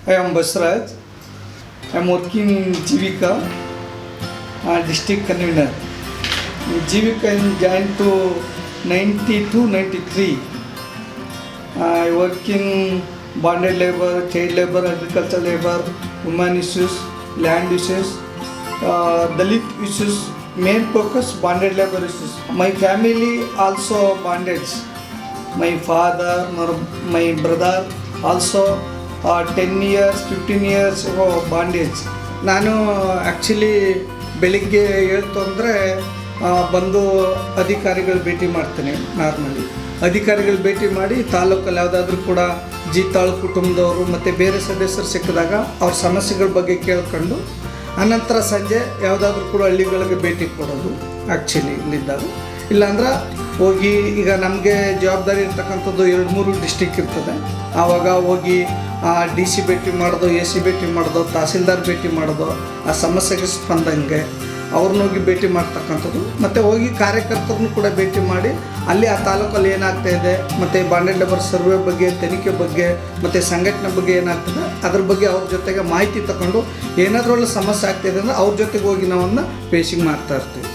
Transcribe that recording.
I am Basraj. I am working in Jivika, district convener. Jivika I joined to 92-93. I work in bonded labor, child labor, agricultural labor, women issues, land issues, Dalit issues. Main focus bonded labor issues. My family also bondage. My father, my brother also 10 years, 15 years bondage. ನಾನು actually ಬೆಳಿಗ್ಗೆ ಹೇಳ್ತು ಅಂದರೆ ಬಂದು ಅಧಿಕಾರಿಗಳು ಭೇಟಿ ಮಾಡ್ತೇನೆ. Normally ಅಧಿಕಾರಿಗಳು ಭೇಟಿ ಮಾಡಿ ತಾಲೂಕಲ್ಲಿ ಯಾವುದಾದ್ರೂ ಕೂಡ ಜೀತಾಳು ಕುಟುಂಬದವರು ಮತ್ತು ಬೇರೆ ಸದಸ್ಯರು ಸಿಕ್ಕಿದಾಗ ಅವ್ರ ಸಮಸ್ಯೆಗಳ ಬಗ್ಗೆ ಕೇಳ್ಕೊಂಡು ಅನಂತರ ಸಂಜೆ ಯಾವುದಾದ್ರೂ ಕೂಡ ಹಳ್ಳಿಗಳಿಗೆ ಭೇಟಿ ಕೊಡೋದು ಆ್ಯಕ್ಚುಲಿ ಇಲ್ಲಿದ್ದಾಗ. ಇಲ್ಲಾಂದ್ರೆ ಹೋಗಿ ಈಗ ನಮಗೆ ಜವಾಬ್ದಾರಿ ಇರ್ತಕ್ಕಂಥದ್ದು 2-3 ಡಿಸ್ಟಿಕ್ ಇರ್ತದೆ. ಆವಾಗ ಹೋಗಿ DC ಭೇಟಿ ಮಾಡೋದು, AC ಭೇಟಿ ಮಾಡೋದು, ತಹಸೀಲ್ದಾರ್ ಭೇಟಿ ಮಾಡೋದು, ಆ ಸಮಸ್ಯೆಗೆ ಸ್ಪಂದಂಗೆ ಅವ್ರನ್ನ ಹೋಗಿ ಭೇಟಿ ಮಾಡ್ತಕ್ಕಂಥದ್ದು. ಮತ್ತು ಹೋಗಿ ಕಾರ್ಯಕರ್ತರನ್ನು ಕೂಡ ಭೇಟಿ ಮಾಡಿ ಅಲ್ಲಿ ಆ ತಾಲೂಕಲ್ಲಿ ಏನಾಗ್ತಾಯಿದೆ ಮತ್ತು ಬಾಂಡೆಡ್ ಲೇಬರ್ ಸರ್ವೆ ಬಗ್ಗೆ, ತನಿಖೆ ಬಗ್ಗೆ ಮತ್ತು ಸಂಘಟನೆ ಬಗ್ಗೆ ಏನಾಗ್ತದೆ ಅದ್ರ ಬಗ್ಗೆ ಅವ್ರ ಜೊತೆಗೆ ಮಾಹಿತಿ ತಗೊಂಡು ಏನಾದ್ರೂ ಸಮಸ್ಯೆ ಆಗ್ತಾಯಿದೆ ಅಂದರೆ ಅವ್ರ ಜೊತೆಗೆ ಹೋಗಿ ನಾವನ್ನ ಫೇಸಿಂಗ್ ಮಾಡ್ತಾ ಇರ್ತೀವಿ.